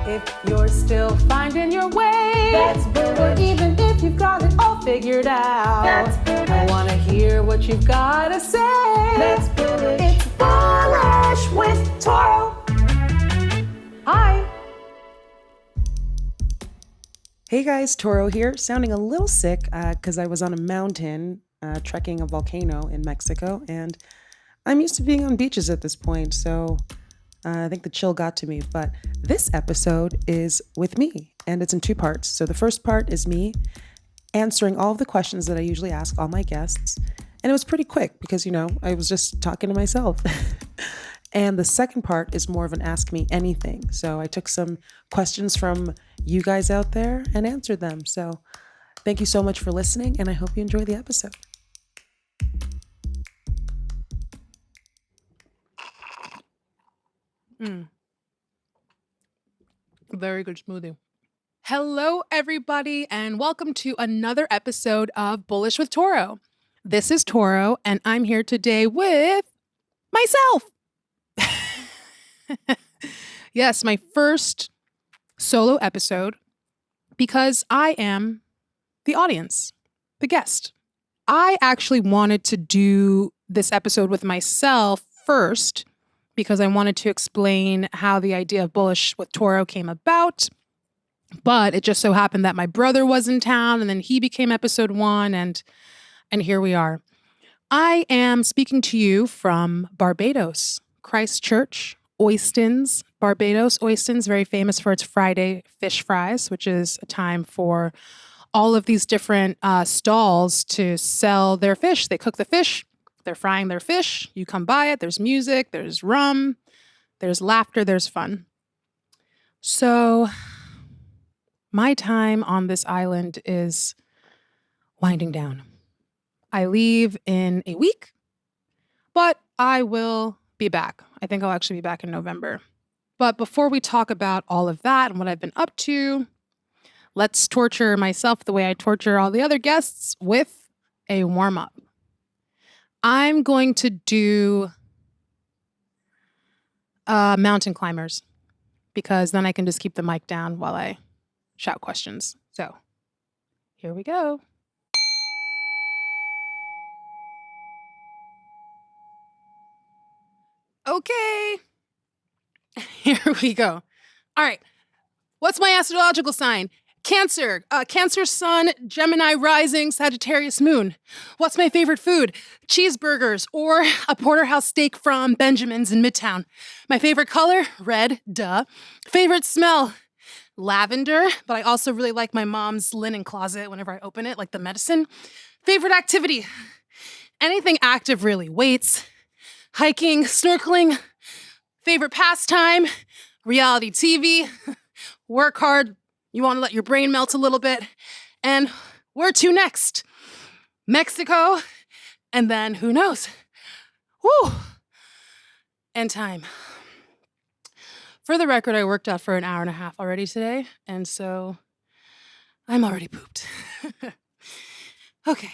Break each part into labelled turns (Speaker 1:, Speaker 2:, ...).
Speaker 1: If you're still finding your way,
Speaker 2: that's bullish.
Speaker 1: Or even if you've got it all figured out,
Speaker 2: that's bullish.
Speaker 1: I want to hear what you've got to say.
Speaker 2: That's bullish.
Speaker 1: It's Bullish with Toro. Hi.
Speaker 3: Hey guys, Toro here, sounding a little sick because I was on a mountain trekking a volcano in Mexico, and I'm used to being on beaches at this point, so I think the chill got to me. But this episode is with me, and it's in two parts. So the first part is me answering all of the questions that I usually ask all my guests, and it was pretty quick because, I was just talking to myself. And the second part is more of an ask me anything. So I took some questions from you guys out there and answered them. So thank you so much for listening, and I hope you enjoy the episode.
Speaker 4: Very good smoothie. Hello, everybody, and welcome to another episode of Bullish with Toro. This is Toro, and I'm here today with myself. Yes, my first solo episode, because I am the audience, the guest. I actually wanted to do this episode with myself first because I wanted to explain how the idea of Bullish with Toro came about. But it just so happened that my brother was in town, and then he became episode one, and here we are. I am speaking to you from Barbados, Christchurch, Oistins, Barbados. Oistins, very famous for its Friday fish fries, which is a time for all of these different stalls to sell their fish. They cook the fish, they're frying their fish. You come by it, there's music, there's rum, there's laughter, there's fun. So my time on this island is winding down. I leave in a week, but I will be back. I think I'll actually be back in November. But before we talk about all of that and what I've been up to, let's torture myself the way I torture all the other guests with a warm-up. I'm going to do mountain climbers because then I can just keep the mic down while I shout questions. So here we go. Okay, here we go. All right, what's my astrological sign? Cancer, Cancer sun, Gemini rising, Sagittarius moon. What's my favorite food? Cheeseburgers or a porterhouse steak from Benjamin's in Midtown. My favorite color? Red, duh. Favorite smell? Lavender, but I also really like my mom's linen closet whenever I open it, like the medicine. Favorite activity? Anything active, really. Weights, hiking, snorkeling. Favorite pastime? Reality TV. Work hard. You want to let your brain melt a little bit. And where to next? Mexico. And then who knows? Woo! And time. For the record, I worked out for an hour and a half already today. And so I'm already pooped. Okay.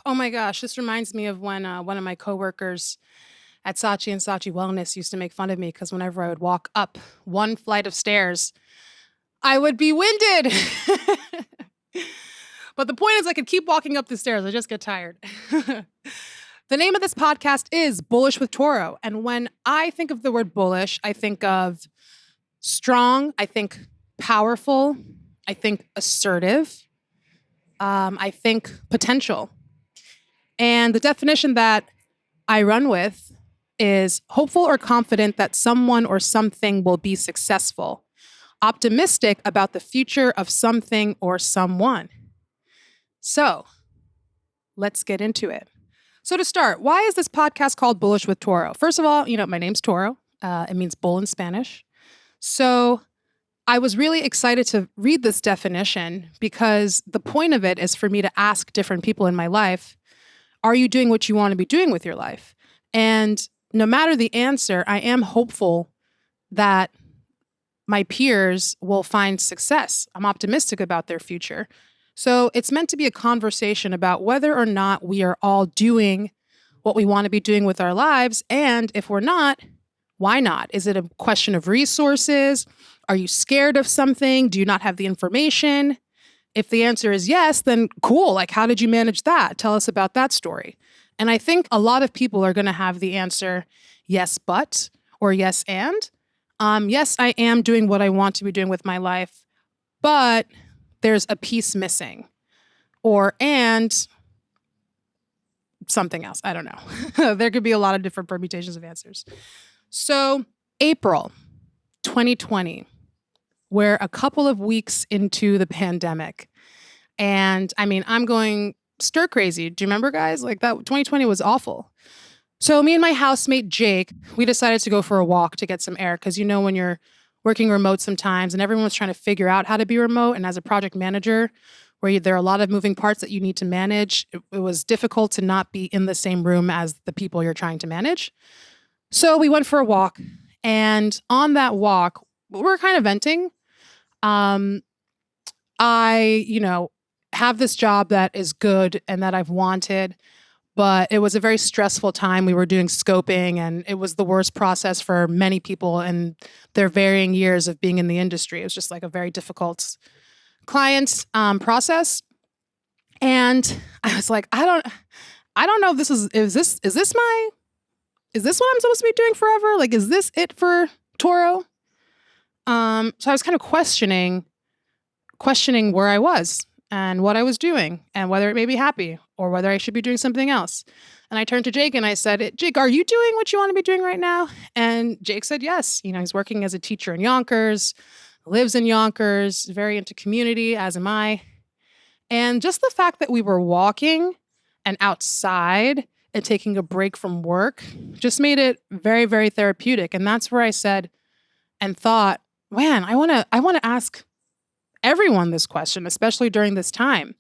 Speaker 4: Oh my gosh, this reminds me of when one of my coworkers at Saatchi & Saatchi Wellness used to make fun of me because whenever I would walk up one flight of stairs, I would be winded. But the point is I could keep walking up the stairs. I just get tired. The name of this podcast is Bullish with Toro. And when I think of the word bullish, I think of strong, I think powerful, I think assertive, I think potential. And the definition that I run with is hopeful or confident that someone or something will be successful, optimistic about the future of something or someone. So let's get into it. So to start, why is this podcast called Bullish with Toro? First of all, my name's Toro. It means bull in Spanish. So I was really excited to read this definition because the point of it is for me to ask different people in my life, are you doing what you want to be doing with your life? And no matter the answer, I am hopeful that my peers will find success. I'm optimistic about their future. So it's meant to be a conversation about whether or not we are all doing what we want to be doing with our lives. And if we're not, Why not? Is it a question of resources? Are you scared of something? Do you not have the information? If the answer is yes, then cool. Like, how did you manage that? Tell us about that story. And I think a lot of people are going to have the answer yes, but, or yes, and. Yes, I am doing what I want to be doing with my life, but there's a piece missing. Or, and something else. I don't know. There could be a lot of different permutations of answers. So, April 2020, we're a couple of weeks into the pandemic. And I mean, I'm going stir crazy. Do you remember, guys? Like that 2020 was awful. So me and my housemate, Jake, we decided to go for a walk to get some air. Because you know, when you're working remote sometimes and everyone's trying to figure out how to be remote. And as a project manager, there are a lot of moving parts that you need to manage, it was difficult to not be in the same room as the people you're trying to manage. So we went for a walk. And on that walk, we're kind of venting. I, have this job that is good and that I've wanted, but it was a very stressful time. We were doing scoping and it was the worst process for many people in their varying years of being in the industry. It was just like a very difficult client process. And I was like, I don't know if this is this what I'm supposed to be doing forever? Like, is this it for Toro? So I was kind of questioning where I was and what I was doing and whether it made me happy or whether I should be doing something else. And I turned to Jake and I said, Jake, are you doing what you want to be doing right now? And Jake said, yes. He's working as a teacher in Yonkers, lives in Yonkers, very into community, as am I. And just the fact that we were walking and outside and taking a break from work just made it very, very therapeutic. And that's where I said and thought, man, I want to ask everyone this question, especially during this time.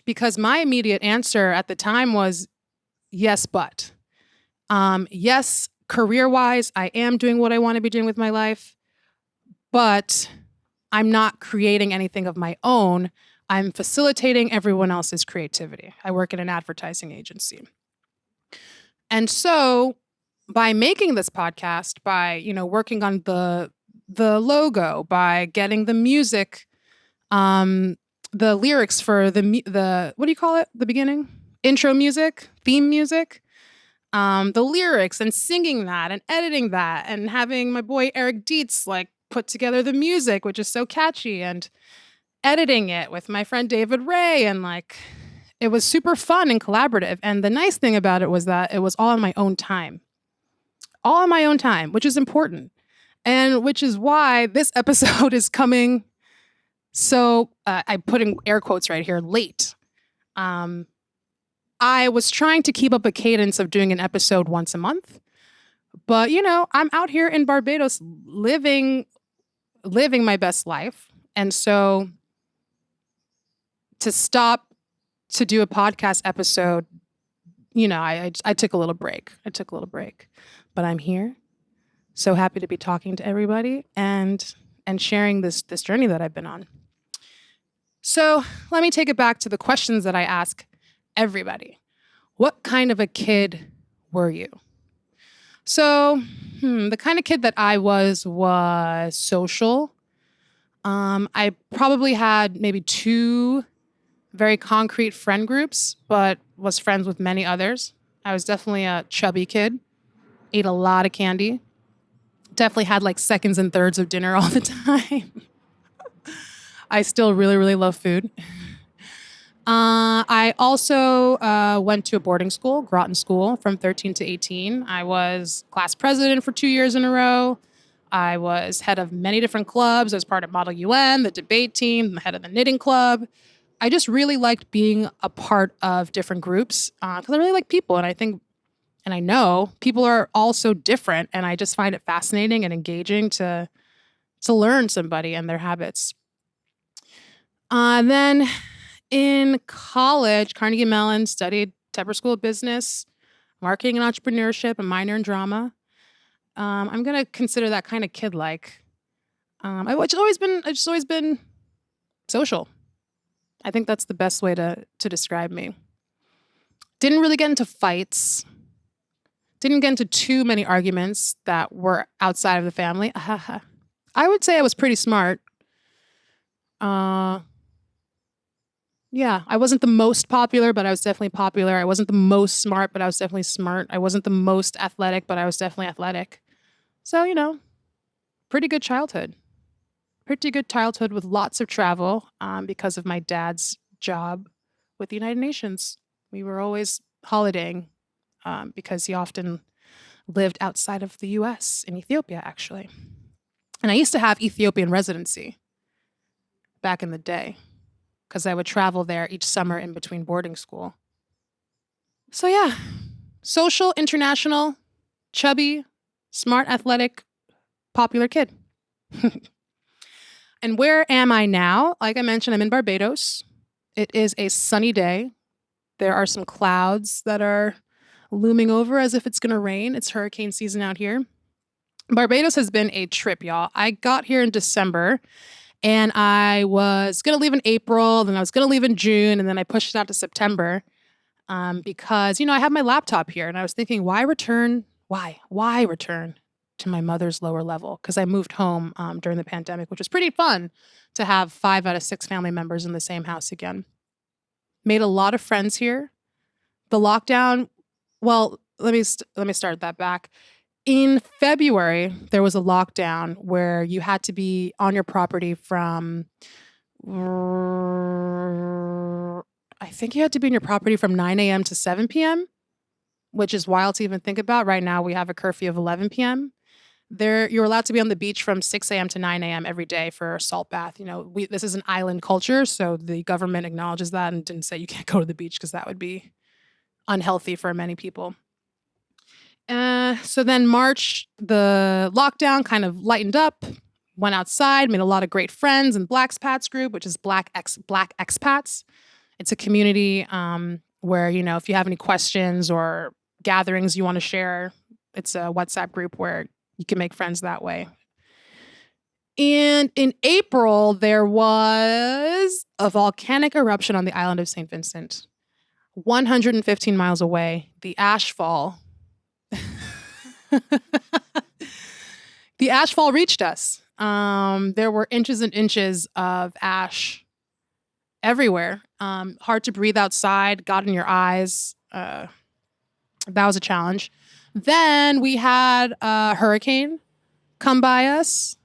Speaker 4: Because my immediate answer at the time was yes, but. Yes, career-wise, I am doing what I want to be doing with my life, but I'm not creating anything of my own. I'm facilitating everyone else's creativity. I work in an advertising agency. And so by making this podcast, by, working on the logo, by getting the music, the lyrics for the what do you call it? The beginning? Intro music, theme music, the lyrics and singing that and editing that and having my boy Eric Dietz put together the music, which is so catchy, and editing it with my friend David Ray, and it was super fun and collaborative. And the nice thing about it was that it was all on my own time. All on my own time, which is important. And which is why this episode is coming so, I put in air quotes right here, late. I was trying to keep up a cadence of doing an episode once a month. But, I'm out here in Barbados living my best life. And so to stop to do a podcast episode, I took a little break. But I'm here. So happy to be talking to everybody and sharing this journey that I've been on. So let me take it back to the questions that I ask everybody. What kind of a kid were you? So the kind of kid that I was social. I probably had maybe 2 very concrete friend groups, but was friends with many others. I was definitely a chubby kid, ate a lot of candy. Definitely had seconds and thirds of dinner all the time. I still really, really love food. I also went to a boarding school, Groton School, from 13 to 18. I was class president for 2 years in a row. I was head of many different clubs. I was part of Model UN, the debate team, the head of the knitting club. I just really liked being a part of different groups because I really like people. And I think, and I know people are all so different. And I just find it fascinating and engaging to learn somebody and their habits. Then in college, Carnegie Mellon, studied Tepper School of Business, marketing and entrepreneurship, a minor in drama. I'm going to consider that kind of kid-like. I've just always been social. I think that's the best way to describe me. Didn't really get into fights. Didn't get into too many arguments that were outside of the family. I would say I was pretty smart. Yeah, I wasn't the most popular, but I was definitely popular. I wasn't the most smart, but I was definitely smart. I wasn't the most athletic, but I was definitely athletic. So, pretty good childhood. Pretty good childhood with lots of travel because of my dad's job with the United Nations. We were always holidaying because he often lived outside of the US in Ethiopia, actually. And I used to have Ethiopian residency back in the day because I would travel there each summer in between boarding school. So yeah, social, international, chubby, smart, athletic, popular kid. And where am I now? Like I mentioned, I'm in Barbados. It is a sunny day. There are some clouds that are looming over as if it's going to rain. It's hurricane season out here. Barbados has been a trip, y'all. I got here in December and I was going to leave in April, then I was going to leave in June, and then I pushed it out to September because, I have my laptop here and I was thinking, why return? Why return to my mother's lower level? Because I moved home during the pandemic, which was pretty fun to have 5 out of 6 family members in the same house again. Made a lot of friends here. The lockdown, well, let me start that back. In February, there was a lockdown where you had to be on your property from, I think you had to be on your property from 9 a.m. to 7 p.m., which is wild to even think about. Right now, we have a curfew of 11 p.m. You're allowed to be on the beach from 6 a.m. to 9 a.m. every day for a salt bath. This is an island culture, so the government acknowledges that and didn't say you can't go to the beach because that would be unhealthy for many people. So then March, the lockdown kind of lightened up, went outside, made a lot of great friends in Black Expats group, which is Black Expats. It's a community where, if you have any questions or gatherings you want to share, it's a WhatsApp group where you can make friends that way. And in April, there was a volcanic eruption on the island of St. Vincent. 115 miles away, the ash fall. The ash fall reached us. There were inches and inches of ash everywhere. Hard to breathe outside, got in your eyes. That was a challenge. Then we had a hurricane come by us.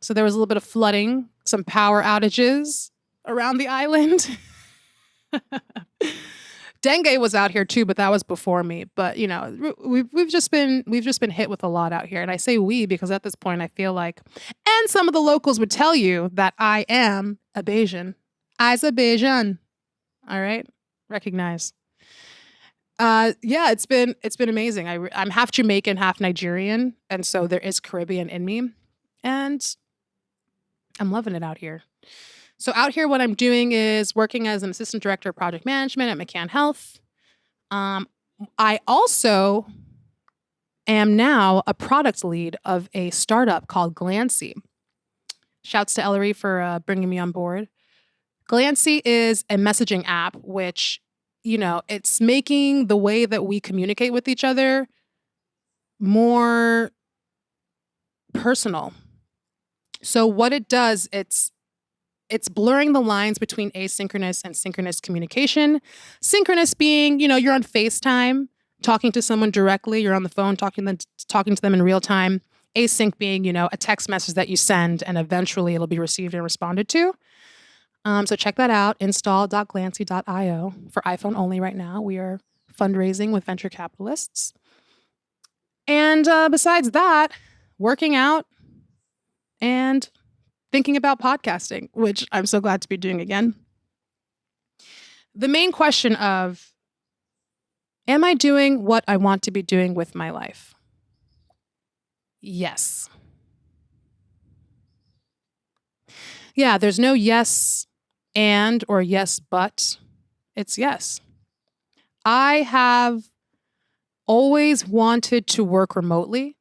Speaker 4: So there was a little bit of flooding, some power outages around the island. Dengue was out here too, but that was before me. But we've just been hit with a lot out here, and I say we because at this point I feel like, and some of the locals would tell you that I am a Bajan. I's a Bajan. All right, recognize. Yeah, it's been amazing. I'm half Jamaican, half Nigerian, and so there is Caribbean in me, and I'm loving it out here. So out here, what I'm doing is working as an assistant director of project management at McCann Health. I also am now a product lead of a startup called Glancy. Shouts to Ellery for bringing me on board. Glancy is a messaging app, which, it's making the way that we communicate with each other more personal. So what it does, it's blurring the lines between asynchronous and synchronous communication. Synchronous being, you're on FaceTime, talking to someone directly. You're on the phone, talking to them in real time. Async being, a text message that you send and eventually it'll be received and responded to. So check that out, install.glancy.io for iPhone only right now. We are fundraising with venture capitalists. And besides that, working out and thinking about podcasting, which I'm so glad to be doing again. The main question of, am I doing what I want to be doing with my life? Yes. Yeah, there's no yes and or yes but. It's yes. I have always wanted to work remotely.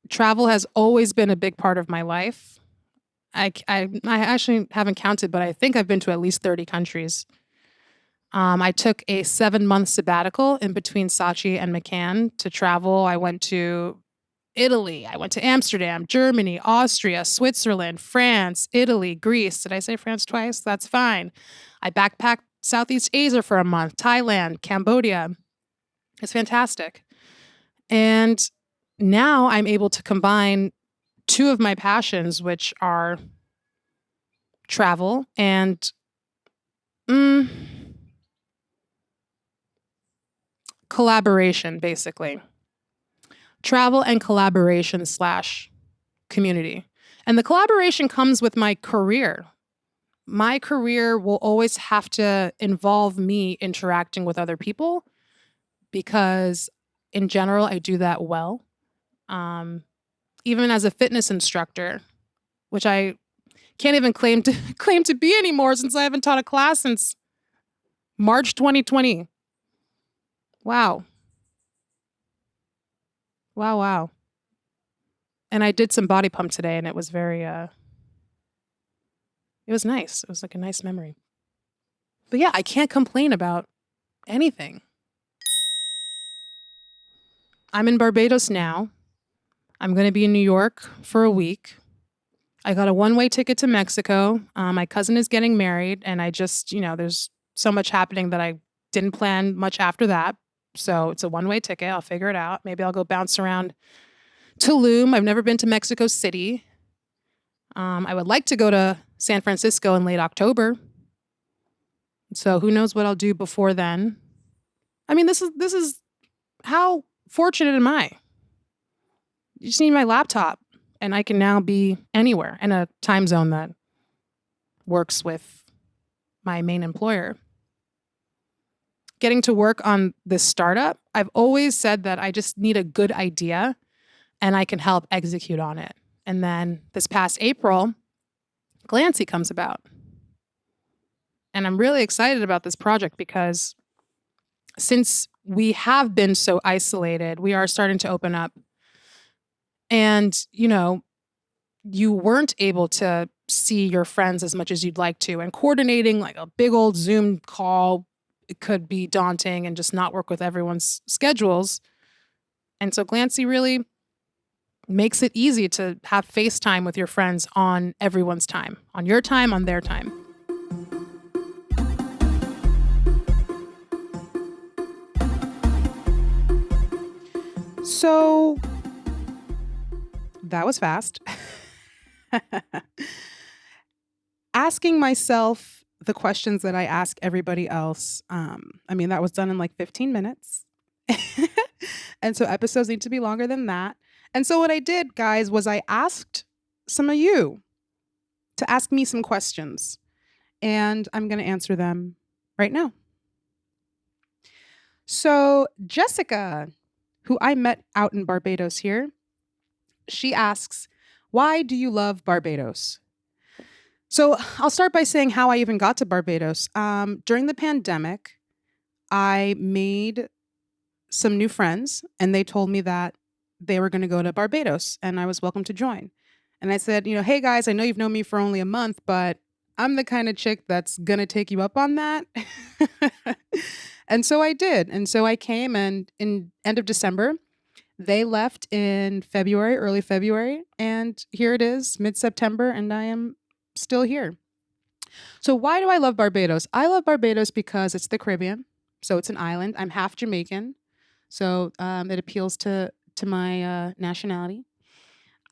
Speaker 4: Travel has always been a big part of my life. I actually haven't counted, but I think I've been to at least 30 countries. I took a 7-month sabbatical in between Saatchi and McCann to travel. I went to Italy. I went to Amsterdam, Germany, Austria, Switzerland, France, Italy, Greece. Did I say France twice? That's fine. I backpacked Southeast Asia for a month, Thailand, Cambodia. It's fantastic. And now I'm able to combine two of my passions, which are travel and collaboration, basically. Travel and collaboration / community. And the collaboration comes with my career. My career will always have to involve me interacting with other people because in general, I do that well. Even as a fitness instructor, which I can't even claim to be anymore since I haven't taught a class since March 2020. Wow. Wow. And I did some body pump today and it was very it was nice. It was like a nice memory. But yeah, I can't complain about anything. I'm in Barbados now. I'm going to be in New York for a week. I got a one-way ticket to Mexico. My cousin is getting married, and I just, there's so much happening that I didn't plan much after that. So it's a one-way ticket. I'll figure it out. Maybe I'll go bounce around Tulum. I've never been to Mexico City. I would like to go to San Francisco in late October. So who knows what I'll do before then. I mean, this is how fortunate am I? You just need my laptop and I can now be anywhere in a time zone that works with my main employer. Getting to work on this startup, I've always said that I just need a good idea and I can help execute on it. And then this past April, Glancy comes about. And I'm really excited about this project because since we have been so isolated, we are starting to open up. And, you weren't able to see your friends as much as you'd like to. And coordinating like a big old Zoom call, it could be daunting and just not work with everyone's schedules. And so Glancy really makes it easy to have FaceTime with your friends on everyone's time, on your time, on their time. So that was fast. Asking myself the questions that I ask everybody else. That was done in like 15 minutes. And so episodes need to be longer than that. And so what I did, guys, was I asked some of you to ask me some questions. And I'm going to answer them right now. So Jessica, who I met out in Barbados here, she asks, why do you love Barbados? So I'll start by saying how I even got to Barbados. During the pandemic, I made some new friends and they told me that they were going to go to Barbados and I was welcome to join. And I said, hey guys, I know you've known me for only a month, but I'm the kind of chick that's going to take you up on that. And so I did. And so I came, and in end of December, they left in February, early February. And here it is, mid-September, and I am still here. So why do I love Barbados? I love Barbados because it's the Caribbean. So it's an island. I'm half Jamaican. So it appeals to my nationality.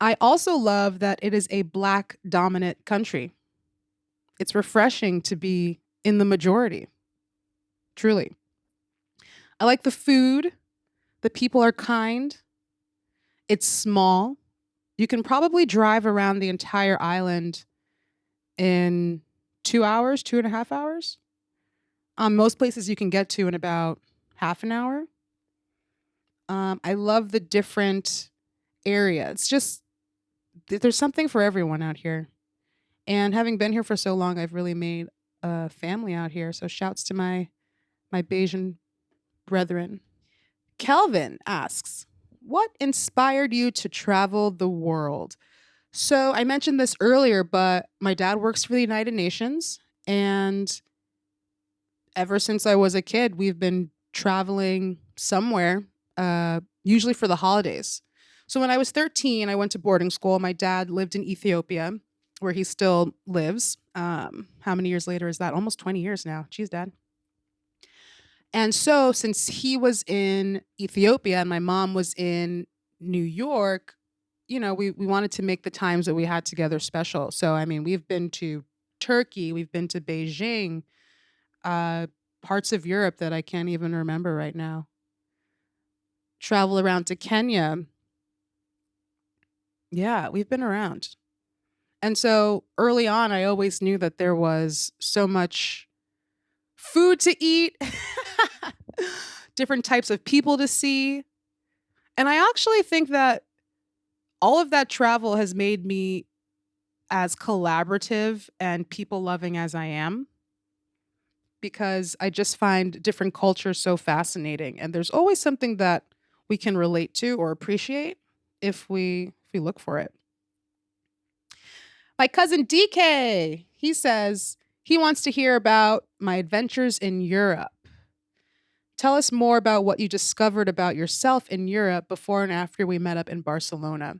Speaker 4: I also love that it is a Black dominant country. It's refreshing to be in the majority. Truly. I like the food. The people are kind. It's small. You can probably drive around the entire island in 2 hours, 2.5 hours. Most places you can get to in about half an hour. I love the different area. It's just, there's something for everyone out here. And having been here for so long, I've really made a family out here. So shouts to my Bayesian brethren. Kelvin asks, what inspired you to travel the world? So I mentioned this earlier, but my dad works for the United Nations. And ever since I was a kid, we've been traveling somewhere, usually for the holidays. So when I was 13, I went to boarding school. My dad lived in Ethiopia, where he still lives. How many years later is that? Almost 20 years now. Geez, Dad. And so since he was in Ethiopia and my mom was in New York, we wanted to make the times that we had together special. So, I mean, we've been to Turkey, we've been to Beijing, parts of Europe that I can't even remember right now. Travel around to Kenya. Yeah, we've been around. And so early on, I always knew that there was so much food to eat, different types of people to see. And I actually think that all of that travel has made me as collaborative and people loving as I am, because I just find different cultures so fascinating. And there's always something that we can relate to or appreciate if we look for it. My cousin DK, he says he wants to hear about my adventures in Europe. Tell us more about what you discovered about yourself in Europe before and after we met up in Barcelona.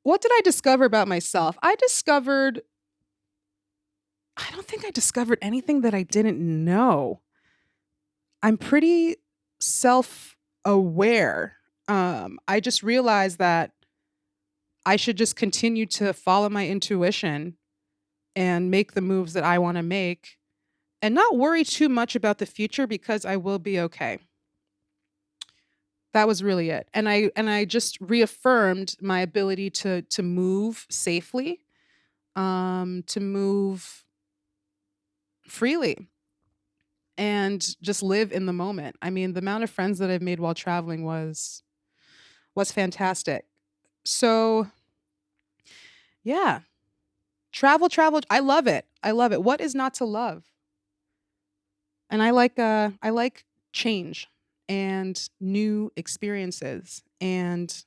Speaker 4: What did I discover about myself? I don't think I discovered anything that I didn't know. I'm pretty self-aware. I just realized that I should just continue to follow my intuition and make the moves that I want to make and not worry too much about the future, because I will be okay. That was really it. And I just reaffirmed my ability to move safely, to move freely, and just live in the moment. I mean, the amount of friends that I've made while traveling was fantastic. So yeah, travel. I love it. What is not to love? And I like change and new experiences and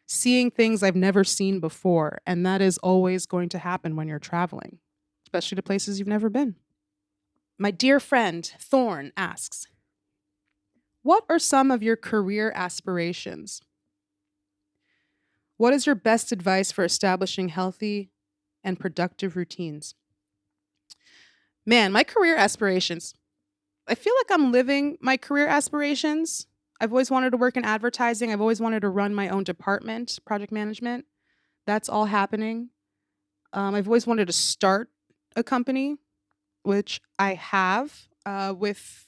Speaker 4: seeing things I've never seen before. And that is always going to happen when you're traveling, especially to places you've never been. My dear friend Thorn asks, what are some of your career aspirations? What is your best advice for establishing healthy and productive routines? Man, my career aspirations. I feel like I'm living my career aspirations. I've always wanted to work in advertising. I've always wanted to run my own department, project management. That's all happening. I've always wanted to start a company, which I have with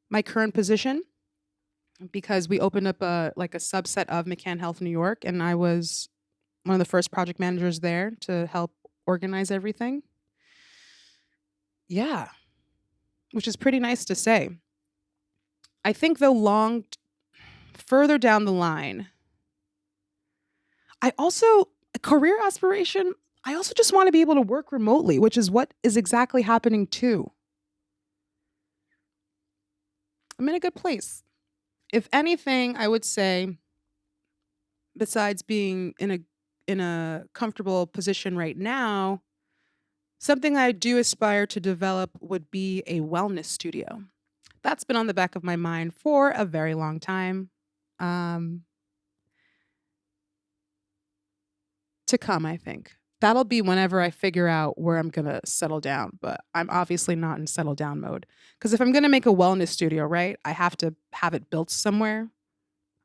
Speaker 4: my current position, because we opened up a subset of McCann Health New York, and I was one of the first project managers there to help organize everything. Yeah, which is pretty nice to say. I think though further down the line, a career aspiration, I also just want to be able to work remotely, which is what is exactly happening too. I'm in a good place. If anything, I would say, besides being in a comfortable position right now, something I do aspire to develop would be a wellness studio. That's been on the back of my mind for a very long time. To come, I think. That'll be whenever I figure out where I'm going to settle down. But I'm obviously not in settle down mode. Because if I'm going to make a wellness studio, right, I have to have it built somewhere.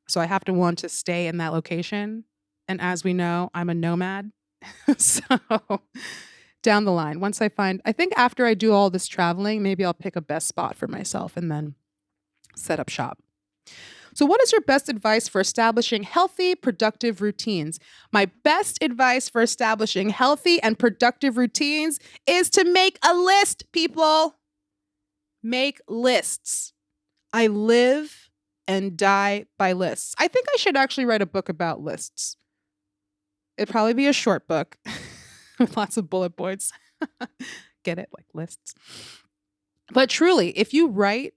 Speaker 4: So I have to want to stay in that location. And as we know, I'm a nomad. So down the line, I think after I do all this traveling, maybe I'll pick a best spot for myself and then set up shop. So what is your best advice for establishing healthy, productive routines? My best advice for establishing healthy and productive routines is to make a list, people. Make lists. I live and die by lists. I think I should actually write a book about lists. It'd probably be a short book with lots of bullet points. Get it? Like lists. But truly, if you write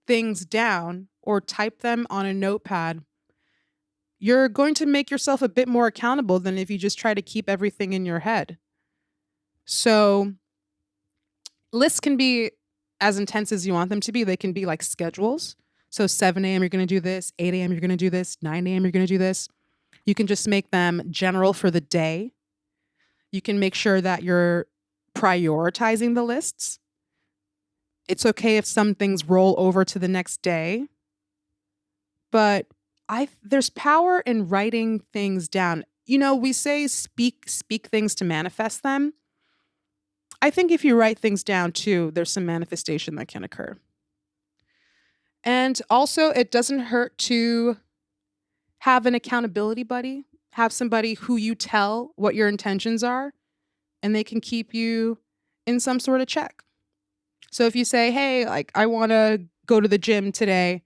Speaker 4: things down or type them on a notepad, you're going to make yourself a bit more accountable than if you just try to keep everything in your head. So lists can be as intense as you want them to be. They can be like schedules. So 7 a.m. you're going to do this, 8 a.m. you're going to do this, 9 a.m. you're going to do this. You can just make them general for the day. You can make sure that you're prioritizing the lists. It's okay if some things roll over to the next day. But there's power in writing things down. You know, we say speak things to manifest them. I think if you write things down too, there's some manifestation that can occur. And also, it doesn't hurt to have an accountability buddy, have somebody who you tell what your intentions are, and they can keep you in some sort of check. So if you say, hey, like, I want to go to the gym today,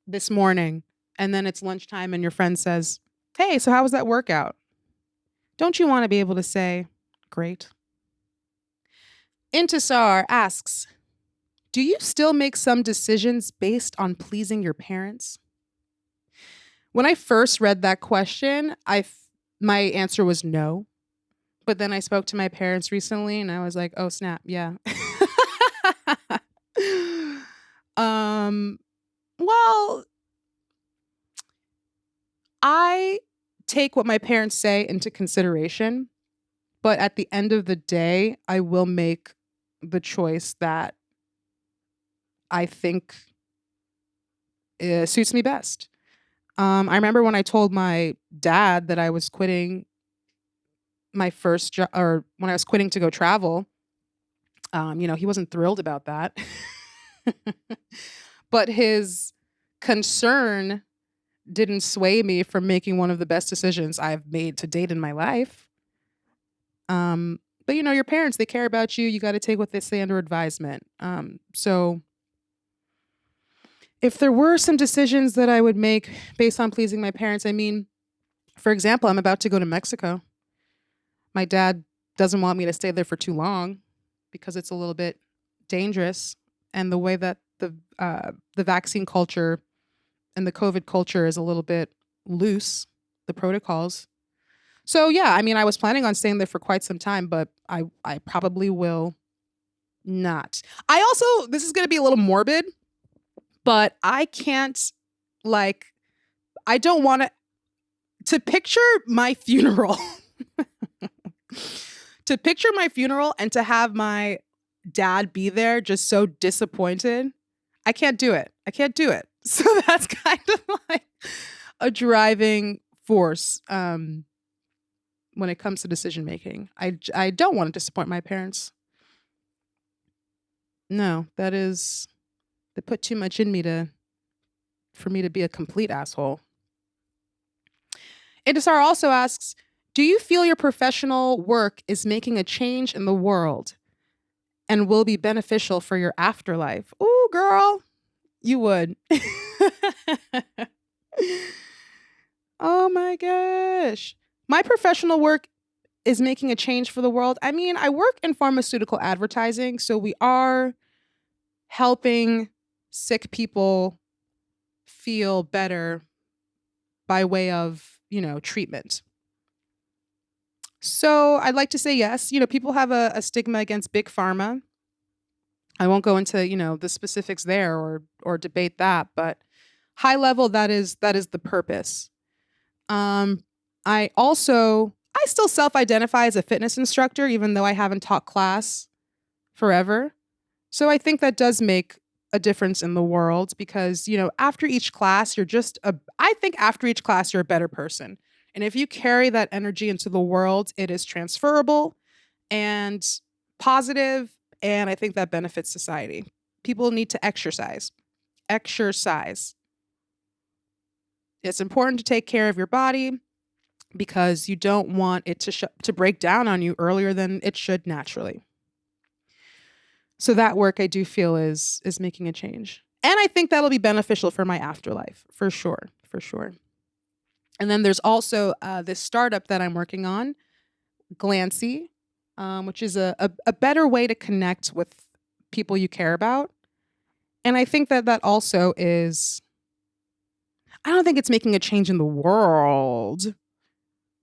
Speaker 4: this morning, and then it's lunchtime and your friend says, hey, so how was that workout? Don't you want to be able to say, great? Intisar asks, do you still make some decisions based on pleasing your parents? When I first read that question, my answer was no. But then I spoke to my parents recently and I was like, oh, snap. Yeah. Well, I take what my parents say into consideration, but at the end of the day, I will make the choice that I think suits me best. I remember when I told my dad that I was quitting my first job, or when I was quitting to go travel. He wasn't thrilled about that. But his concern didn't sway me from making one of the best decisions I've made to date in my life. But your parents, they care about you. You got to take what they say under advisement. So if there were some decisions that I would make based on pleasing my parents, I mean, for example, I'm about to go to Mexico. My dad doesn't want me to stay there for too long because it's a little bit dangerous. And the way that the vaccine culture and the COVID culture is a little bit loose, the protocols. So yeah, I mean, I was planning on staying there for quite some time, but I probably will not. This is going to be a little morbid, but I can't, I don't want to picture my funeral, and to have my dad be there just so disappointed. I can't do it. So that's kind of like a driving force when it comes to decision making. I don't want to disappoint my parents. No, they put too much in me for me to be a complete asshole. Indisar also asks, do you feel your professional work is making a change in the world and will be beneficial for your afterlife? Ooh, girl, you would. Oh my gosh. My professional work is making a change for the world. I mean, I work in pharmaceutical advertising, so we are helping sick people feel better by way of, treatment. So I'd like to say yes. People have a stigma against big pharma. I won't go into, the specifics there or debate that, but high level, that is the purpose. I still self-identify as a fitness instructor, even though I haven't taught class forever. So I think that does make a difference in the world because, after each class, after each class, you're a better person. And if you carry that energy into the world, it is transferable and positive. And I think that benefits society. People need to exercise. Exercise. It's important to take care of your body because you don't want it to break down on you earlier than it should naturally. So that work I do feel is making a change. And I think that'll be beneficial for my afterlife, for sure. And then there's also this startup that I'm working on, Glancy, which is a better way to connect with people you care about. And I think that also is, I don't think it's making a change in the world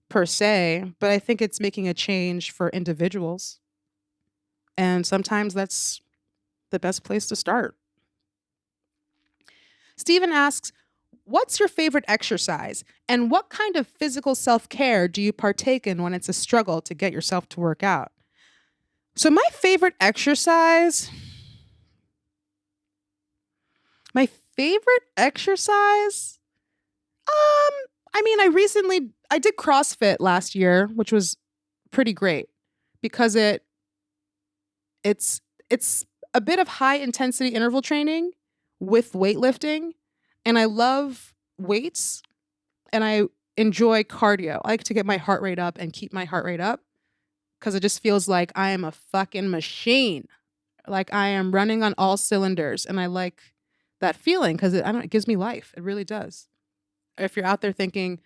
Speaker 4: per se, but I think it's making a change for individuals. And sometimes that's the best place to start. Steven asks, what's your favorite exercise? And what kind of physical self-care do you partake in when it's a struggle to get yourself to work out? So my favorite exercise, I did CrossFit last year, which was pretty great because it's a bit of high intensity interval training with weightlifting, and I love weights and I enjoy cardio. I like to get my heart rate up and keep my heart rate up because it just feels like I am a fucking machine. Like I am running on all cylinders, and I like that feeling because it gives me life. It really does. If you're out there thinking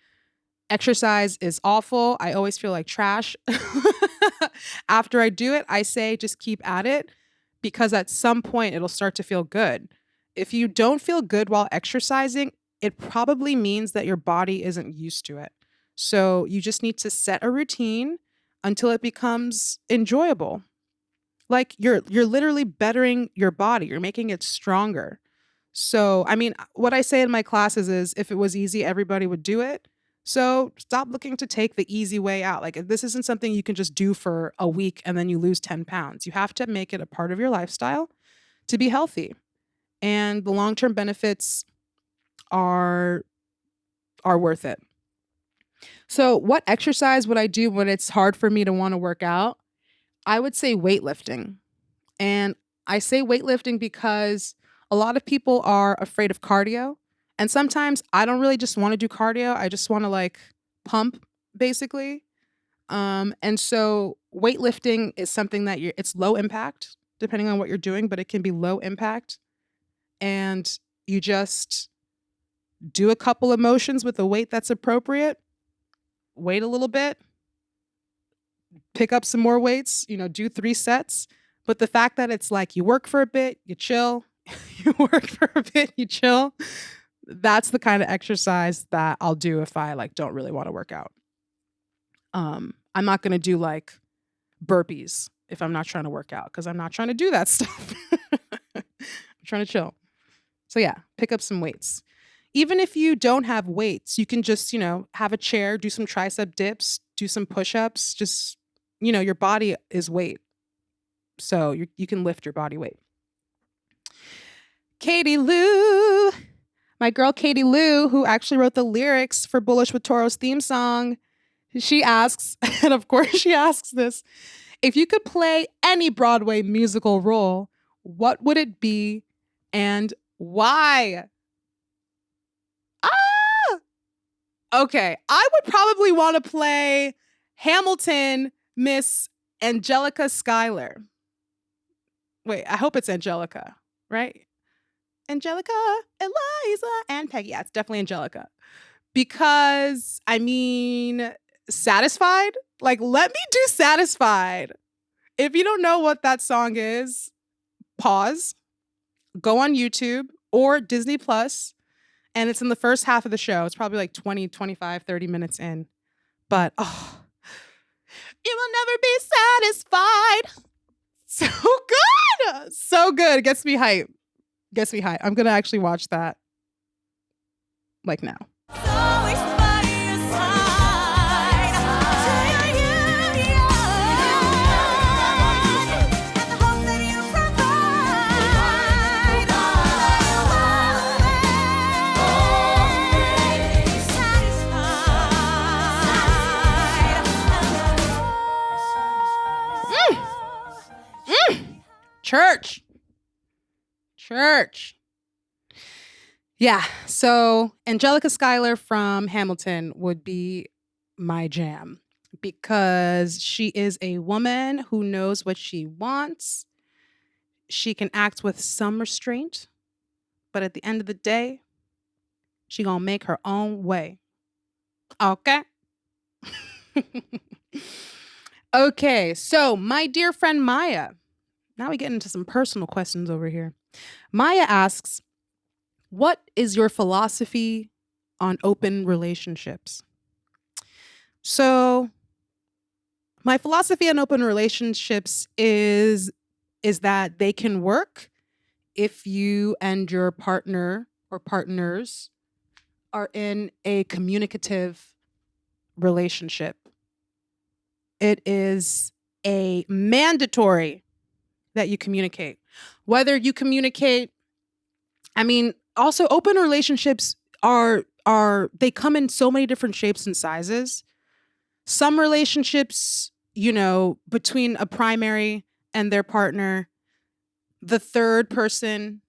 Speaker 4: exercise is awful, I always feel like trash. After I do it, I say just keep at it because at some point it'll start to feel good. If you don't feel good while exercising, it probably means that your body isn't used to it. So you just need to set a routine until it becomes enjoyable. Like you're literally bettering your body. You're making it stronger. So, I mean, what I say in my classes is if it was easy, everybody would do it. So stop looking to take the easy way out. Like this isn't something you can just do for a week and then you lose 10 pounds. You have to make it a part of your lifestyle to be healthy. And the long-term benefits are worth it. So what exercise would I do when it's hard for me to want to work out? I would say weightlifting. And I say weightlifting because a lot of people are afraid of cardio. And sometimes I don't really just want to do cardio. I just want to like pump basically. And so weightlifting is something that it's low impact depending on what you're doing, but it can be low impact. And you just do a couple of motions with a weight that's appropriate, wait a little bit, pick up some more weights, do 3 sets. But the fact that it's like you work for a bit, you chill, you work for a bit, you chill. That's the kind of exercise that I'll do if I like don't really want to work out. I'm not going to do like burpees if I'm not trying to work out because I'm not trying to do that stuff. I'm trying to chill. So yeah, pick up some weights. Even if you don't have weights, you can just, have a chair, do some tricep dips, do some push-ups. Just, your body is weight. So you can lift your body weight. Katie Lou, my girl Katie Lou, who actually wrote the lyrics for Bullish with Toro's theme song, she asks, and of course she asks this, if you could play any Broadway musical role, what would it be and why? Okay, I would probably want to play Hamilton, Miss Angelica Schuyler. Wait, I hope it's Angelica, right? Angelica, Eliza, and Peggy. Yeah, it's definitely Angelica. Because, Satisfied? Like, let me do Satisfied. If you don't know what that song is, pause, go on YouTube or Disney Plus, and it's in the first half of the show. It's probably like 20, 25, 30 minutes in. But, you will never be satisfied. So good. So good. It gets me hype. I'm going to actually watch that like now. Church. Yeah, so Angelica Schuyler from Hamilton would be my jam because she is a woman who knows what she wants. She can act with some restraint, but at the end of the day, she gonna make her own way. Okay? Okay, so my dear friend Maya. Now we get into some personal questions over here. Maya asks, what is your philosophy on open relationships? So my philosophy on open relationships is that they can work if you and your partner or partners are in a communicative relationship, it is a mandatory that you communicate. Whether you communicate, I mean, also open relationships are they come in so many different shapes and sizes. Some relationships, between a primary and their partner, the third person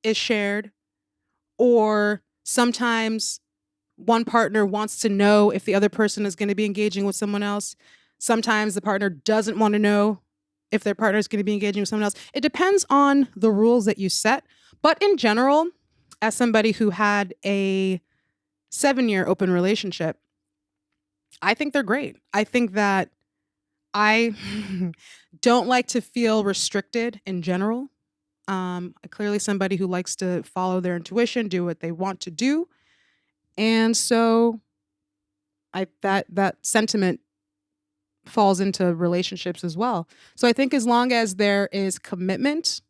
Speaker 4: is shared, or sometimes one partner wants to know if the other person is going to be engaging with someone else. Sometimes the partner doesn't want to know if their partner is going to be engaging with someone else. It depends on the rules that you set. But in general, as somebody who had a 7-year open relationship, I think they're great. I think that I don't like to feel restricted in general. Clearly somebody who likes to follow their intuition, do what they want to do. And so that sentiment falls into relationships as well. So I think as long as there is commitment,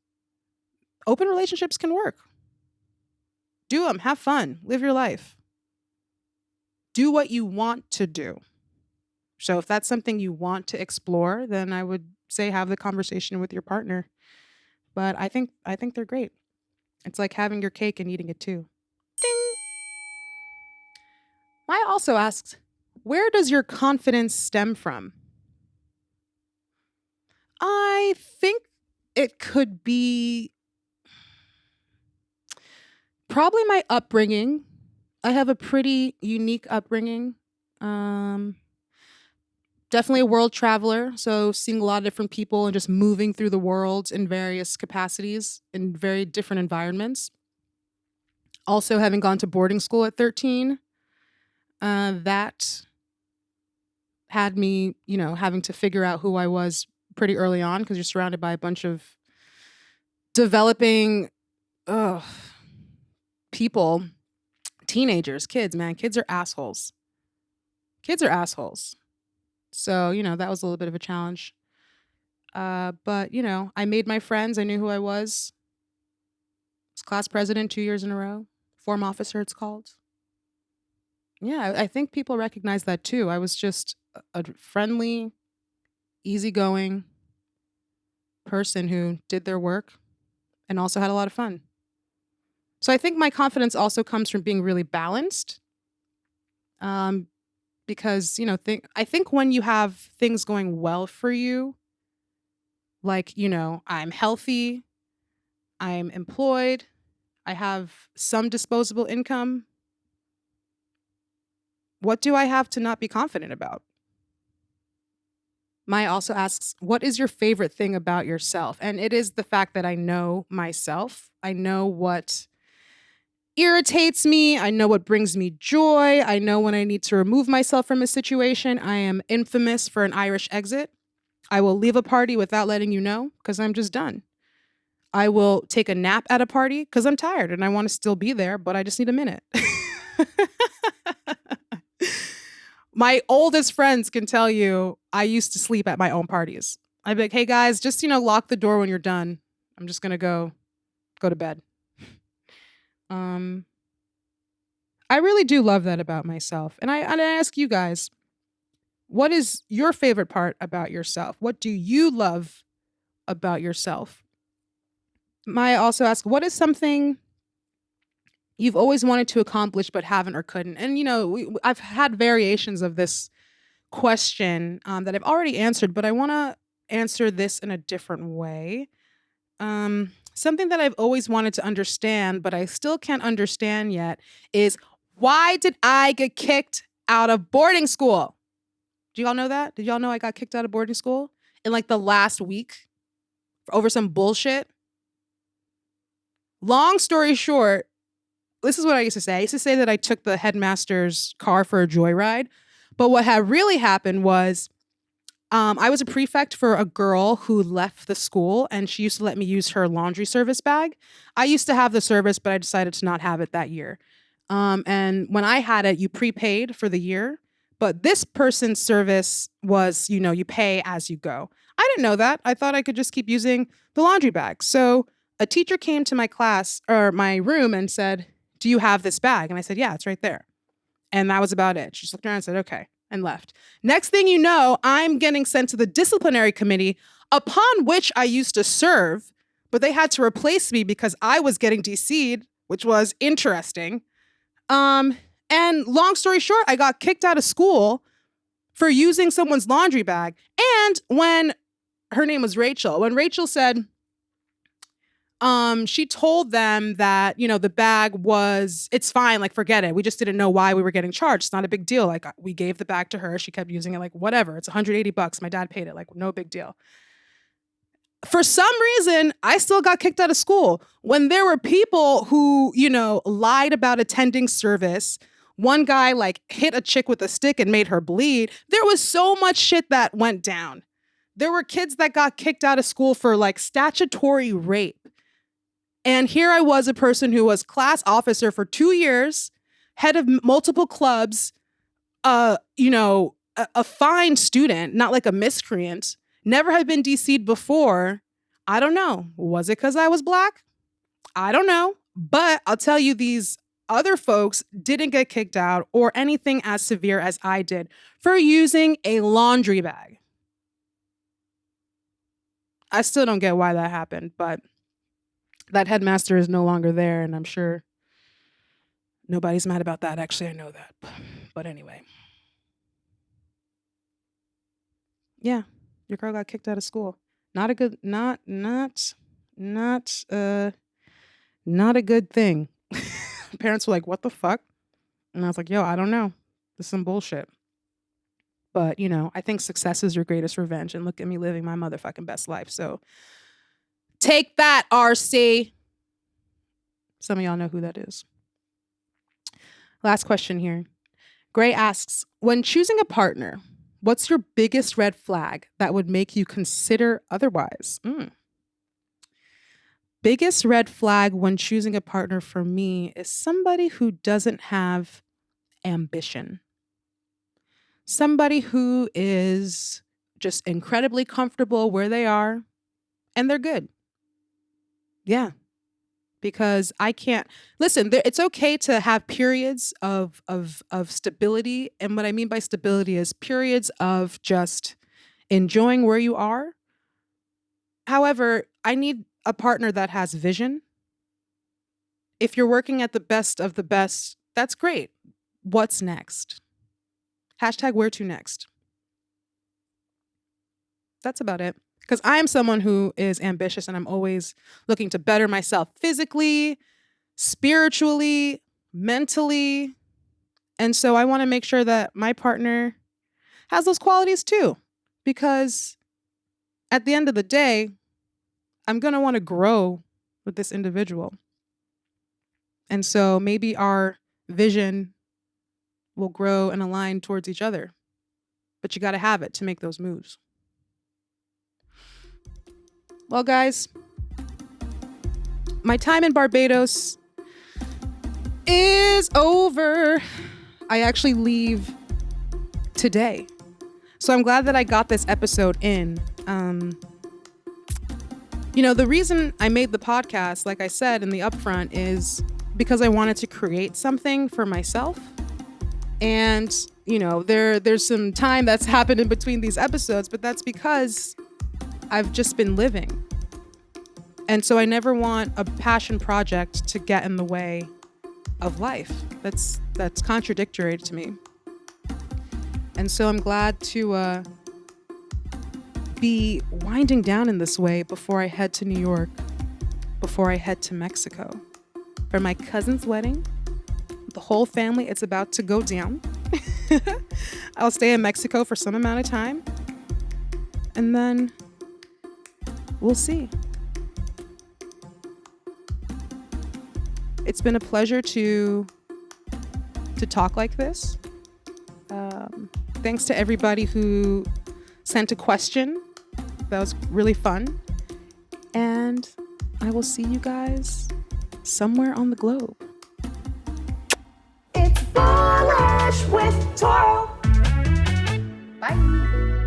Speaker 4: open relationships can work. Do them, have fun, live your life. Do what you want to do. So if that's something you want to explore, then I would say have the conversation with your partner. But I think they're great. It's like having your cake and eating it too. Ding. Maya also asks, where does your confidence stem from? I think it could be probably my upbringing. I have a pretty unique upbringing. Definitely a world traveler, so seeing a lot of different people and just moving through the world in various capacities in very different environments. Also having gone to boarding school at 13, that had me, having to figure out who I was pretty early on because you're surrounded by a bunch of developing people, teenagers, kids, man. Kids are assholes. So, that was a little bit of a challenge. But, I made my friends. I knew who I was. I was class president 2 years in a row. Form officer, it's called. Yeah, I think people recognize that too. I was just a friendly, easygoing person who did their work and also had a lot of fun. So I think my confidence also comes from being really balanced. Because, I think when you have things going well for you, like, I'm healthy, I'm employed, I have some disposable income, what do I have to not be confident about? Maya also asks, what is your favorite thing about yourself? And it is the fact that I know myself. I know what irritates me. I know what brings me joy. I know when I need to remove myself from a situation. I am infamous for an Irish exit. I will leave a party without letting you know because I'm just done. I will take a nap at a party because I'm tired and I want to still be there, but I just need a minute. My oldest friends can tell you I used to sleep at my own parties. I'd be like, hey guys, just, lock the door when you're done. I'm just going to go to bed. I really do love that about myself. And I ask you guys, what is your favorite part about yourself? What do you love about yourself? Maya also asks, what is something you've always wanted to accomplish but haven't or couldn't? And, I've had variations of this question that I've already answered, but I want to answer this in a different way. Something that I've always wanted to understand, but I still can't understand yet, is why did I get kicked out of boarding school? Do y'all know that? Did y'all know I got kicked out of boarding school in like the last week over some bullshit? Long story short, this is what I used to say. I used to say that I took the headmaster's car for a joyride. But what had really happened was I was a prefect for a girl who left the school, and she used to let me use her laundry service bag. I used to have the service, but I decided to not have it that year. And when I had it, you prepaid for the year. But this person's service was, you pay as you go. I didn't know that. I thought I could just keep using the laundry bag. So a teacher came to my class or my room and said, "Do you have this bag?" And I said, "Yeah, it's right there." And that was about it. She just looked around and said, "Okay," and left. Next thing you know, I'm getting sent to the disciplinary committee upon which I used to serve, but they had to replace me because I was getting DC'd, which was interesting. And long story short, I got kicked out of school for using someone's laundry bag. And when her name was Rachel, when Rachel said, she told them that, the bag it's fine. Like, forget it. We just didn't know why we were getting charged. It's not a big deal. Like, we gave the bag to her. She kept using it. Like, whatever. It's $180. My dad paid it. Like, no big deal. For some reason, I still got kicked out of school when there were people who, lied about attending service. One guy hit a chick with a stick and made her bleed. There was so much shit that went down. There were kids that got kicked out of school for statutory rape. And here I was, a person who was class officer for 2 years, head of multiple clubs, a fine student, not like a miscreant. Never had been DC'd before. I don't know. Was it because I was Black? I don't know. But I'll tell you, these other folks didn't get kicked out or anything as severe as I did for using a laundry bag. I still don't get why that happened, but that headmaster is no longer there, and I'm sure nobody's mad about that. Actually, I know that. But anyway. Yeah. Your girl got kicked out of school. Not a good thing. Parents were like, "What the fuck?" And I was like, "Yo, I don't know. This is some bullshit." But, I think success is your greatest revenge. And look at me living my motherfucking best life. So take that, RC. Some of y'all know who that is. Last question here. Gray asks, when choosing a partner, what's your biggest red flag that would make you consider otherwise? Biggest red flag when choosing a partner for me is somebody who doesn't have ambition. Somebody who is just incredibly comfortable where they are and they're good. Yeah. Because I can't listen. It's okay to have periods of stability, and what I mean by stability is periods of just enjoying where you are. However, I need a partner that has vision. If you're working at the best of the best, that's great. What's next? # where to next. That's about it. Because I am someone who is ambitious and I'm always looking to better myself physically, spiritually, mentally. And so I want to make sure that my partner has those qualities too. Because at the end of the day, I'm going to want to grow with this individual. And so maybe our vision will grow and align towards each other. But you got to have it to make those moves. Well, guys, my time in Barbados is over. I actually leave today. So I'm glad that I got this episode in. The reason I made the podcast, like I said in the upfront, is because I wanted to create something for myself. And, there's some time that's happened in between these episodes, but that's because I've just been living. And so I never want a passion project to get in the way of life. That's contradictory to me. And so I'm glad to be winding down in this way before I head to New York, before I head to Mexico for my cousin's wedding. The whole family, it's about to go down. I'll stay in Mexico for some amount of time. And then we'll see. It's been a pleasure to talk like this. Thanks to everybody who sent a question. That was really fun. And I will see you guys somewhere on the globe.
Speaker 1: It's Bullish with Toro. Bye.